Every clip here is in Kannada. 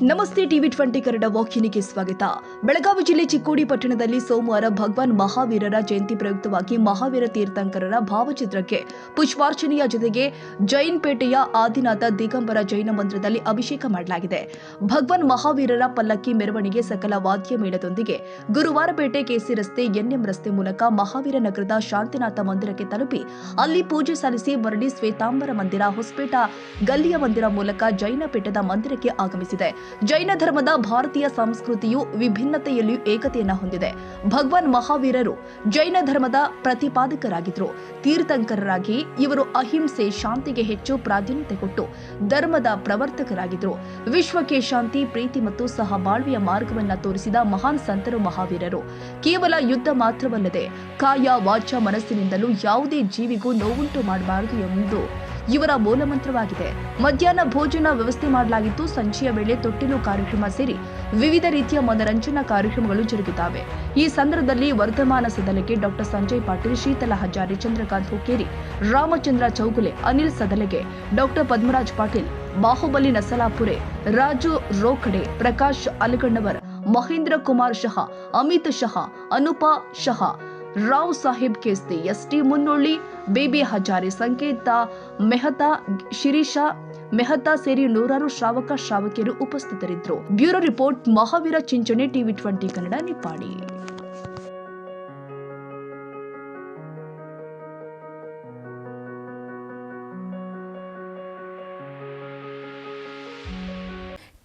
ನಮಸ್ತೆ ಟಿವಿ 20 ಕನ್ನಡ ವಾಹಿನಿಗೆ ಸ್ವಾಗತ. ಬೆಳಗಾವಿ ಜಿಲ್ಲೆ ಚಿಕ್ಕೋಡಿ ಪಟ್ಟಣದಲ್ಲಿ ಸೋಮವಾರ ಭಗವಾನ್ ಮಹಾವೀರರ ಜಯಂತಿ ಪ್ರಯುಕ್ತವಾಗಿ ಮಹಾವೀರ ತೀರ್ಥಂಕರರ ಭಾವಚಿತ್ರಕ್ಕೆ ಪುಷ್ಪಾರ್ಚನೆಯ ಜೊತೆಗೆ ಜೈನ್ಪೇಟೆಯ ಆದಿನಾಥ ದಿಗಂಬರ ಜೈನ ಮಂದಿರದಲ್ಲಿ ಅಭಿಷೇಕ ಮಾಡಲಾಗಿದೆ. ಭಗವಾನ್ ಮಹಾವೀರರ ಪಲ್ಲಕ್ಕಿ ಮೆರವಣಿಗೆ ಸಕಲ ವಾದ್ಯ ಮೇಳದೊಂದಿಗೆ ಗುರುವಾರ ಪೇಟೆ ಕೆಸಿ ರಸ್ತೆ ಎನ್ಎಂ ರಸ್ತೆ ಮೂಲಕ ಮಹಾವೀರ ನಗರದ ಶಾಂತಿನಾಥ ಮಂದಿರಕ್ಕೆ ತಲುಪಿ ಅಲ್ಲಿ ಪೂಜೆ ಸಲ್ಲಿಸಿ ಮರಳಿ ಶ್ವೇತಾಂಬರ ಮಂದಿರ, ಹೊಸಪೇಟ ಗಲ್ಲಿಯ ಮಂದಿರ ಮೂಲಕ ಜೈನ ಪೀಠದ ಮಂದಿರಕ್ಕೆ ಆಗಮಿಸಿದೆ. ಜೈನ ಧರ್ಮದ ಭಾರತೀಯ ಸಂಸ್ಕೃತಿಯು ವಿಭಿನ್ನತೆಯಲ್ಲಿಯೂ ಏಕತೆಯನ್ನು ಹೊಂದಿದೆ. ಭಗವಾನ್ ಮಹಾವೀರರು ಜೈನ ಧರ್ಮದ ಪ್ರತಿಪಾದಕರಾಗಿದ್ದರು. ತೀರ್ಥಂಕರರಾಗಿ ಇವರು ಅಹಿಂಸೆ, ಶಾಂತಿಗೆ ಹೆಚ್ಚು ಪ್ರಾಧಾನ್ಯತೆ ಕೊಟ್ಟು ಧರ್ಮದ ಪ್ರವರ್ತಕರಾಗಿದ್ದರು. ವಿಶ್ವಕ್ಕೆ ಶಾಂತಿ, ಪ್ರೀತಿ ಮತ್ತು ಸಹಬಾಳ್ವೆಯ ಮಾರ್ಗವನ್ನು ತೋರಿಸಿದ ಮಹಾನ್ ಸಂತರು ಮಹಾವೀರರು. ಕೇವಲ ಯುದ್ಧ ಮಾತ್ರವಲ್ಲದೆ ಕಾಯ, ವಾಚ, ಮನಸ್ಸಿನಿಂದಲೂ ಯಾವುದೇ ಜೀವಿಗೂ ನೋವುಂಟು ಮಾಡಬಾರದು ಎಂದು ಇವರ ಮೂಲಮಂತ್ರವಾಗಿದೆ. ಮಧ್ಯಾಹ್ನ ಭೋಜನ ವ್ಯವಸ್ಥೆ ಮಾಡಲಾಗಿದ್ದು, ಸಂಜೆಯ ವೇಳೆ ತೊಟ್ಟಿಲು ಕಾರ್ಯಕ್ರಮ ಸೇರಿ ವಿವಿಧ ರೀತಿಯ ಮನರಂಜನಾ ಕಾರ್ಯಕ್ರಮಗಳು ಜರುಗಿದ್ದಾವೆ. ಈ ಸಂದರ್ಭದಲ್ಲಿ Vardhaman Sadalage doctor Sanjay Patil, Sheetal Hajari, Chandrakant Hukkeri, Ramachandra Chougule, Anil Sadalage, doctor Padmaraj Patil, Bahubali Nasalapure, Raju Rokhade, Prakash Alagannavar, Mahendra Kumar Shaha, Amit Shaha, Anupa Shaha, Rao Saheb Kesti, ST Munnoli, Baby Hajari, Sanket Mehta, Shirisha Mehta ಸೇರಿ ನೂರಾರು ಶ್ರಾವಕ ಶ್ರಾವಕಿಯರು ಉಪಸ್ಥಿತರಿದ್ದರು. Bureau report, Mahavir Chinchani, TV 20 Kannada, Nippani.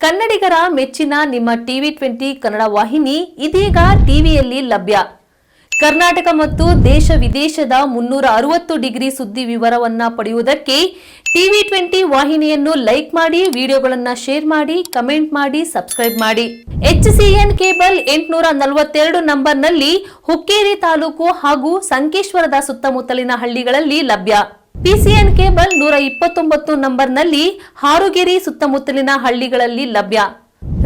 ಕನ್ನಡಿಗರ ಮೆಚ್ಚಿನ ನಿಮ್ಮ ಟಿವಿ 20 ಕನ್ನಡ ವಾಹಿನಿ ಇದೀಗ ಟಿವಿಯಲ್ಲಿ ಲಭ್ಯ. ಕರ್ನಾಟಕ ಮತ್ತು ದೇಶ ವಿದೇಶದ 360 ಡಿಗ್ರಿ ಸುದ್ದಿ ವಿವರವನ್ನ ಪಡೆಯುವುದಕ್ಕೆ ಟಿವಿ 20 ವಾಹಿನಿಯನ್ನು ಲೈಕ್ ಮಾಡಿ, ವಿಡಿಯೋಗಳನ್ನು ಶೇರ್ ಮಾಡಿ, ಕಮೆಂಟ್ ಮಾಡಿ, ಸಬ್ಸ್ಕ್ರೈಬ್ ಮಾಡಿ. HCN ಕೇಬಲ್ 842 ನಂಬರ್ನಲ್ಲಿ ಹುಕ್ಕೇರಿ ತಾಲೂಕು ಹಾಗೂ ಸಂಕೇಶ್ವರದ ಸುತ್ತಮುತ್ತಲಿನ ಹಳ್ಳಿಗಳಲ್ಲಿ ಲಭ್ಯ. PCN ಕೇಬಲ್ 129 ನಂಬರ್ನಲ್ಲಿ ಹಾರುಗೆರೆ ಸುತ್ತಮುತ್ತಲಿನ ಹಳ್ಳಿಗಳಲ್ಲಿ ಲಭ್ಯ.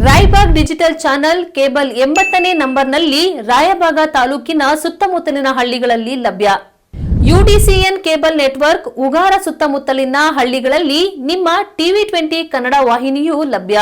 ರಾಯಬಾಗ್ ಡಿಜಿಟಲ್ ಚಾನೆಲ್ ಕೇಬಲ್ 80ನೇ ನಂಬರ್ನಲ್ಲಿ ರಾಯಬಾಗ ತಾಲೂಕಿನ ಸುತ್ತಮುತ್ತಲಿನ ಹಳ್ಳಿಗಳಲ್ಲಿ ಲಭ್ಯ. UDCN ಕೇಬಲ್ ನೆಟ್ವರ್ಕ್ ಉಗಾರ ಸುತ್ತಮುತ್ತಲಿನ ಹಳ್ಳಿಗಳಲ್ಲಿ ನಿಮ್ಮ ಟಿವಿ 20 ಕನ್ನಡ ವಾಹಿನಿಯೂ ಲಭ್ಯ.